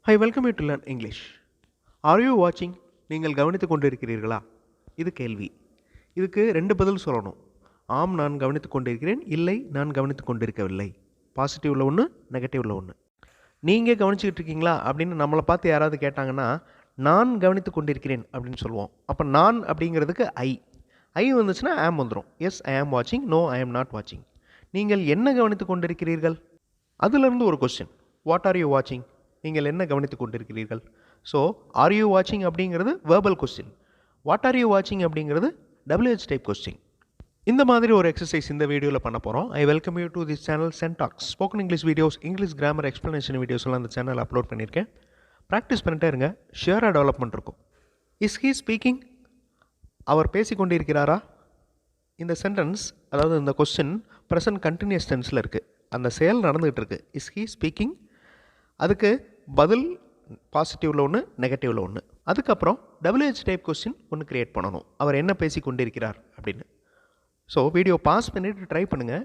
Hi, welcome you to learn English. Are you watching? நீங்கள் கவனித்துக் கொண்டிருக்கிறீர்களா? இது கேள்வி. இதுக்கு ரெண்டு பதில் சொல்லணும். ஆம், நான் கவனித்துக் கொண்டிருக்கிறேன். இல்லை, நான் கவனித்துக் கொண்டிருக்கவில்லை. பாசிட்டிவ்ல ஒன்று, நெகட்டிவ்ல ஒன்று. நீங்கள் கவனிச்சுக்கிட்டு இருக்கீங்களா அப்படின்னு நம்மளை பார்த்து யாராவது கேட்டாங்கன்னா, நான் கவனித்துக் கொண்டிருக்கிறேன் அப்படின்னு சொல்லுவோம். அப்போ நான் அப்படிங்கிறதுக்கு ஐ வந்துச்சுன்னா ஆம் வந்துடும். எஸ், ஐ ஆம் வாட்சிங். நோ, ஐ ஆம் நாட் வாட்சிங். நீங்கள் என்ன கவனித்துக் கொண்டிருக்கிறீர்கள்? அதுலேருந்து ஒரு கொஸ்டின். வாட் ஆர் யூ வாட்சிங்? நீங்கள் என்ன கவனித்துக் கொண்டிருக்கிறீர்கள்? ஸோ ஆர் யூ வாட்சிங் அப்படிங்கிறது verbal question. What are you வாட்சிங் அப்படிங்கிறது WH டைப் கொஸ்டின். இந்த மாதிரி ஒரு எக்ஸசைஸ் இந்த வீடியோவில் பண்ண போகிறோம். I welcome you to this channel சென்டாக்ஸ். Spoken English videos, English grammar explanation வீடியோஸ்லாம் அந்த சேனல் அப்லோட் பண்ணியிருக்கேன். ப்ராக்டிஸ் பண்ணிட்டே இருங்க, ஷியராக டெவலப்மெண்ட் இருக்கும். Is he speaking? அவர் பேசிக்கொண்டிருக்கிறாரா? இந்த சென்டென்ஸ், அதாவது இந்த கொஸ்டின் ப்ரெசன்ட் கண்டினியூஸ் டென்ஸில் இருக்குது. அந்த செயல் நடந்துகிட்டு இருக்குது. Is he speaking? அதுக்கு பதில் பாசிட்டிவில் ஒன்று, நெகட்டிவில் ஒன்று. அதுக்கப்புறம் WH டைப் கொஸ்டின் ஒன்று க்ரியேட் பண்ணணும். அவர் என்ன பேசி கொண்டிருக்கிறார் அப்படின்னு. ஸோ வீடியோ பாஸ் பண்ணிவிட்டு ட்ரை பண்ணுங்கள்.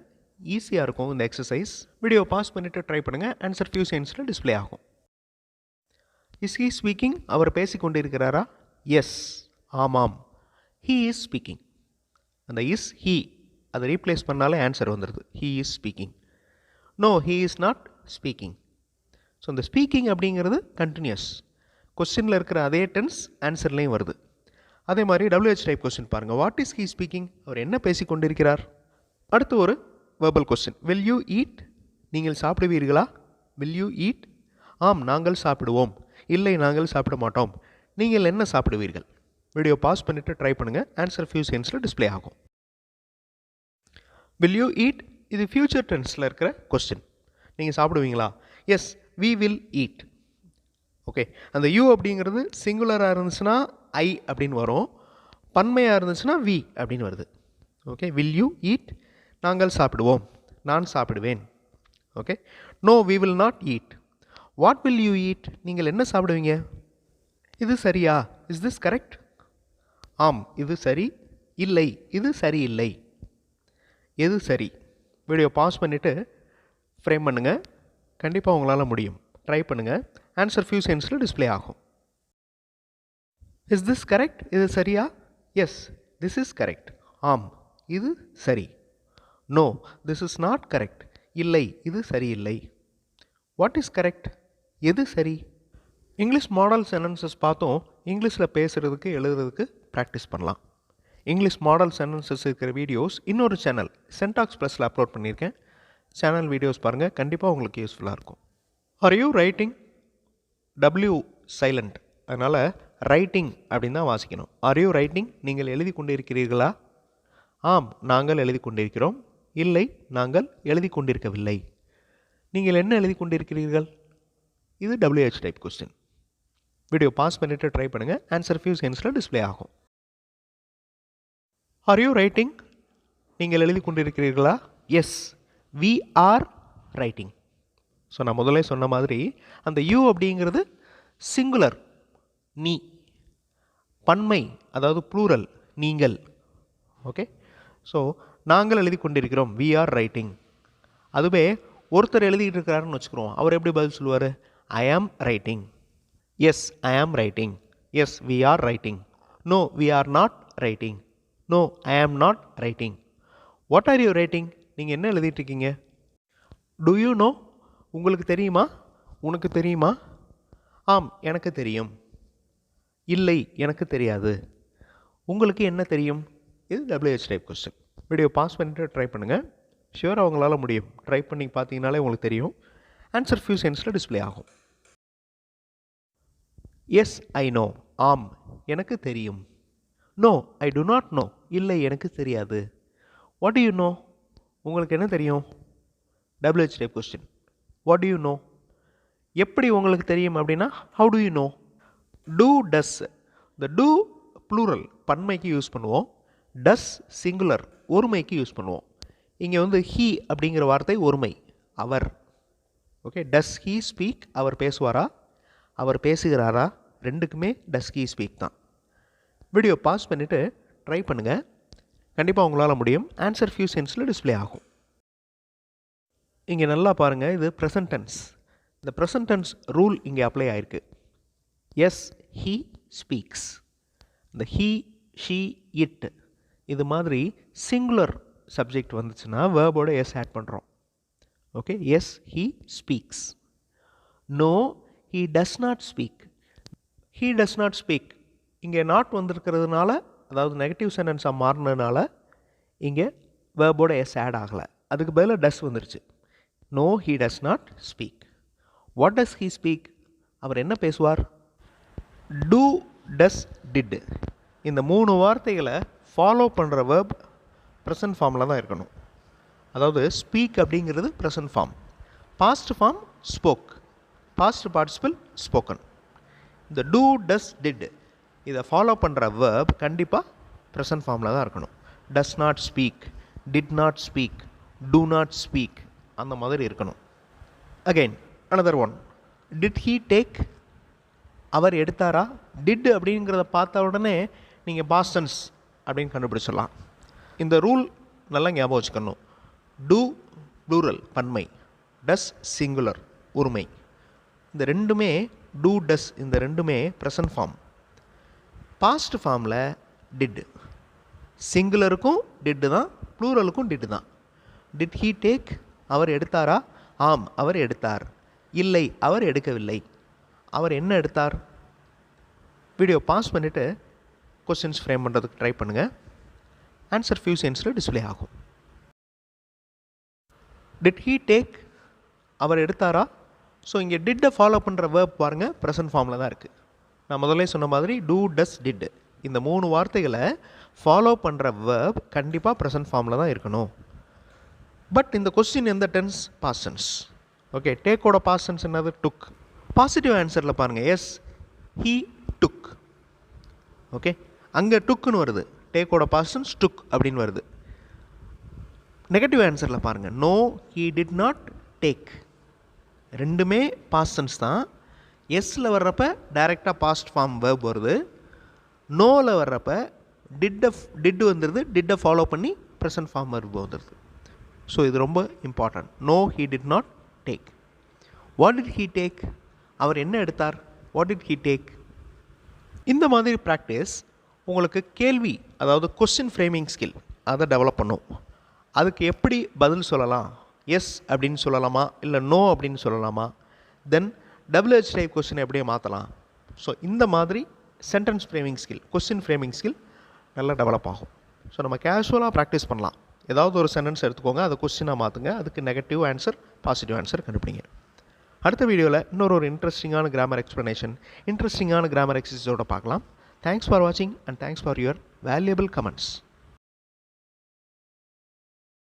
ஈஸியாக இருக்கும் இந்த எக்ஸசைஸ். வீடியோ பாஸ் பண்ணிவிட்டு ட்ரை பண்ணுங்கள். ஆன்சர் ஃபியூ செகண்ட்ஸில் டிஸ்பிளே ஆகும். Is he speaking? அவர் பேசி கொண்டிருக்கிறாரா? எஸ், ஆமாம். He is speaking. அந்த இஸ் ஹீ அதை ரீப்ளேஸ் பண்ணாலே ஆன்சர் வந்துடுது. He is speaking. No, he is not speaking. So இந்த ஸ்பீக்கிங் அப்படிங்கிறது கண்டினியூஸ். கொஸ்டினில் இருக்கிற அதே டென்ஸ் ஆன்சர்லேயும் வருது. அதே மாதிரி WH டைப் கொஸ்டின் பாருங்கள். What is he speaking? அவர் என்ன பேசி கொண்டிருக்கிறார்? அடுத்து ஒரு verbal question. Will you eat? நீங்கள் சாப்பிடுவீர்களா? Will you eat? ஆம், நாங்கள் சாப்பிடுவோம். இல்லை, நாங்கள் சாப்பிட மாட்டோம். நீங்கள் என்ன சாப்பிடுவீர்கள்? வீடியோ பாஸ் பண்ணிவிட்டு ட்ரை பண்ணுங்கள். ஆன்சர் ஃபியூ செகண்ட்ஸில் டிஸ்பிளே ஆகும். வில் யூ ஈட் இது ஃபியூச்சர் டென்ஸில் இருக்கிற கொஸ்டின். நீங்கள் சாப்பிடுவீங்களா? Yes, we will eat. Okay, அந்த யூ அப்படிங்கிறது சிங்குலராக இருந்துச்சுன்னா ஐ அப்படின்னு வரும். பன்மையாக இருந்துச்சுன்னா வி அப்படின்னு வருது. Okay, will you eat? நாங்கள் சாப்பிடுவோம். நான் சாப்பிடுவேன். Okay. No, we will not eat. What will you eat? நீங்கள் என்ன சாப்பிடுவீங்க? இது சரியா? Is this correct? ஆம், இது சரி. இல்லை, இது சரியில்லை. எது சரி? வீடியோ பாஸ் பண்ணிவிட்டு ஃப்ரேம் பண்ணுங்கள். கண்டிப்பாக உங்களால் முடியும். ட்ரை பண்ணுங்கள். ஆன்சர் ஃபியூ செகண்ட்ஸில் டிஸ்பிளே ஆகும். Is this correct? இது சரியா? Yes, this is correct. ஆம், இது சரி. No, this is not correct. இல்லை, இது சரியில்லை. What is correct? எது சரி? இங்கிலீஷ் மாடல் சென்டென்சஸ் பார்த்தோம். இங்கிலீஷில் பேசுகிறதுக்கு, எழுதுறதுக்கு ப்ராக்டிஸ் பண்ணலாம். இங்கிலீஷ் மாடல் சென்டென்சஸ் இருக்கிற வீடியோஸ் இன்னொரு சேனல் சென்டாக்ஸ் ப்ளஸில் அப்லோட் பண்ணியிருக்கேன். சேனல் வீடியோஸ் பாருங்கள், கண்டிப்பாக உங்களுக்கு யூஸ்ஃபுல்லாக இருக்கும். R you writing? W silent, அதனால் ரைட்டிங் அப்படின்னு தான் வாசிக்கணும். R you writing? நீங்கள் எழுதி கொண்டிருக்கிறீர்களா? ஆம், நாங்கள் எழுதி கொண்டிருக்கிறோம். இல்லை, நாங்கள் எழுதி கொண்டிருக்கவில்லை. நீங்கள் என்ன எழுதி கொண்டிருக்கிறீர்கள்? இது WH type question. Video pass பண்ணிவிட்டு ட்ரை பண்ணுங்கள். ஆன்சர் ஃபியூ செகண்ட்ஸில் டிஸ்பிளே ஆகும். Are you writing? நீங்கள் எழுதி கொண்டிருக்கிறீர்களா? Yes, we are writing. So நான் முதல்ல சொன்ன மாதிரி அந்த யூ அப்படிங்கிறது சிங்குலர், நீ. பன்மை, அதாவது ப்ளூரல், நீங்கள். ஓகே. ஸோ நாங்கள் எழுதி கொண்டிருக்கிறோம், வி ஆர் ரைட்டிங். அதுவே ஒருத்தர் எழுதிட்டு இருக்கிறாருன்னு வச்சுக்கிறோம். அவர் எப்படி பதில் சொல்லுவார்? ஐ am writing. Yes, I am writing. Yes, we are writing. No, we are not writing. No, I am not writing. What are you writing? நீங்கள் என்ன எழுதிட்டு இருக்கீங்க? Do you know? உங்களுக்கு தெரியுமா? உனக்கு தெரியுமா? ஆம், எனக்கு தெரியும். இல்லை, எனக்கு தெரியாது. உங்களுக்கு என்ன தெரியும்? இது WH type question. Video pause பண்ணிட்டு ட்ரை பண்ணுங்கள். ஷியூராக அவங்களால முடியும். ட்ரை பண்ணி பார்த்தீங்கனாலே உங்களுக்கு தெரியும். ஆன்சர் ஃபியூ செகண்ட்ஸில் டிஸ்பிளே ஆகும். Yes, I know. ஆம், எனக்கு தெரியும். No, I do not know. இல்லை, எனக்கு தெரியாது. What do you know? உங்களுக்கு என்ன தெரியும்? WH type question. What do you know? எப்படி உங்களுக்கு தெரியும் அப்படின்னா how do you know? Do, does. இந்த டூ ப்ளூரல், பன்மைக்கு யூஸ் பண்ணுவோம். டஸ் சிங்குலர், ஒருமைக்கு யூஸ் பண்ணுவோம். இங்கே வந்து ஹீ அப்படிங்கிற வார்த்தை ஒருமை, அவர். ஓகே. Does he speak? அவர் பேசுவாரா? அவர் பேசுகிறாரா? ரெண்டுக்குமே டஸ் ஹீ ஸ்பீக் தான். வீடியோ பாஸ் பண்ணிவிட்டு ட்ரை பண்ணுங்கள். கண்டிப்பாக உங்களால் முடியும். ஆன்சர் ஃபியூ செகண்ட்ஸில் டிஸ்பிளே ஆகும். இங்கே நல்லா பாருங்கள், இது ப்ரெசன்ட் டென்ஸ். இந்த ப்ரெசன்ட் டென்ஸ் ரூல் இங்கே அப்ளை ஆயிருக்கு. Yes he speaks. இந்த ஹீ ஷீ இட் இது மாதிரி சிங்குலர் சப்ஜெக்ட் வந்துச்சுன்னா வேர்போட எஸ் ஆட் பண்ணுறோம். Okay, yes he speaks. No he does not speak. He does not speak இங்கே நாட் வந்திருக்கிறதுனால, அதாவது நெகட்டிவ் சென்டென்ஸாக மாறினதுனால இங்கே வேர்போட எஸ் ஆட் ஆகலை, அதுக்கு பதிலாக டஸ் வந்துருச்சு. No he does not speak. What does he speak? அவர் என்ன பேசுவார்? டூ டஸ் டிட் இந்த 3 வார்த்தைகளை ஃபாலோ பண்ணுற வேர்ப் ப்ரெசன்ட் ஃபார்மில் தான் இருக்கணும். அதாவது ஸ்பீக் அப்படிங்கிறது present form, past form spoke, past participle spoken. இந்த டூ டஸ் டிட் இதை ஃபாலோ பண்ணுற வேர்ப் கண்டிப்பாக ப்ரெசன்ட் ஃபார்மில் தான் இருக்கணும். Does not speak, did not speak, do not speak அந்த மாதிரி இருக்கணும். Again another one. Did he take? அவர் எடுத்தாரா? டிட் அப்படிங்கிறத பார்த்த உடனே நீங்கள் பாஸ்ட் டென்ஸ் அப்படின்னு கண்டுபிடிச்சிடலாம். இந்த ரூல் நல்லா ஞாபகம் வச்சுக்கணும். டூ ப்ளூரல் பன்மை, டஸ் சிங்குலர் ஒருமை. இந்த ரெண்டுமே டூ டஸ் இந்த ரெண்டுமே ப்ரெசன்ட் ஃபார்ம். பாஸ்ட் ஃபார்மில் டிட், சிங்குலருக்கும் டிட்டு தான், ப்ளூரலுக்கும் டிட்டு தான். Did he take? அவர் எடுத்தாரா? ஆம் அவர் எடுத்தார். இல்லை அவர் எடுக்கவில்லை. அவர் என்ன எடுத்தார்? வீடியோ பாஸ் பண்ணிவிட்டு கொஸ்டின்ஸ் ஃப்ரேம் பண்ணுறதுக்கு ட்ரை பண்ணுங்கள். ஆன்சர் ஃபியூ செகண்ட்ஸில் டிஸ்பிளே ஆகும். Did he take? அவர் எடுத்தாரா? ஸோ இங்கே டிட்டை ஃபாலோ பண்ணுற வேர்ப் பாருங்கள் ப்ரெசன்ட் ஃபார்மில் தான் இருக்குது. நான் முதல்ல சொன்ன மாதிரி டூ டஸ் டிட் இந்த 3 வார்த்தைகளை ஃபாலோ பண்ணுற வேர்ப் கண்டிப்பாக ப்ரெசன்ட் ஃபார்மில் தான் இருக்கணும். பட் இந்த கொஸ்டின் எந்த டென்ஸ்? Past tense. ஓகே, டேக்கோட பாஸ்ட் டென்ஸ் என்னது? டுக். பாசிட்டிவ் ஆன்சரில் பாருங்கள், எஸ் ஹீ டுக். ஓகே, அங்கே டுக்குன்னு வருது, டேக்கோட பாஸ்ட் டென்ஸ் டுக் அப்படின்னு வருது. நெகட்டிவ் ஆன்சரில் பாருங்கள், no he did not take. ரெண்டுமே பாஸ்ட் டென்ஸ் தான். எஸ்ஸில் வர்றப்ப டைரெக்டாக பாஸ்ட் ஃபார்ம் வேர்ப் வருது. நோவில் வர்றப்ப டிட்டு வந்துடுது, டிட்டை ஃபாலோ பண்ணி ப்ரெசன்ட் ஃபார்ம் வேர்ப் வந்துடுது. ஸோ இது ரொம்ப important. No he did not take. What did he take? அவர் என்ன எடுத்தார்? What did he take? இந்த மாதிரி ப்ராக்டிஸ் உங்களுக்கு கேள்வி, அதாவது கொஸ்டின் ஃப்ரேமிங் ஸ்கில் அதை டெவலப் பண்ணும். அதுக்கு எப்படி பதில் சொல்லலாம்? எஸ் அப்படின்னு சொல்லலாமா, இல்லை நோ அப்படின்னு சொல்லலாமா, தென் WH டைப் கொஸ்டின் எப்படியே மாற்றலாம். ஸோ இந்த மாதிரி sentence framing skill, question framing skill நல்லா டெவலப் ஆகும். ஸோ நம்ம கேஷுவலாக ப்ராக்டிஸ் பண்ணலாம். ஏதாவது ஒரு சென்டென்ஸ் எடுத்துக்கோங்க, அதை கொஸ்டினாக மாற்றுங்க, அதுக்கு நெகட்டிவ் ஆன்சர் பாசிட்டிவ் ஆன்சர் கண்டுபிடிங்க. அடுத்த வீடியோவில் இன்னொரு இன்ட்ரெஸ்டிங்கான கிராமர் எக்ஸ்ப்ளனேஷன், இன்ட்ரெஸ்டிங்கான கிராமர் எக்ஸசைஸோடு பார்க்கலாம். தேங்க்ஸ் ஃபார் வாட்சிங் and thanks for your valuable comments.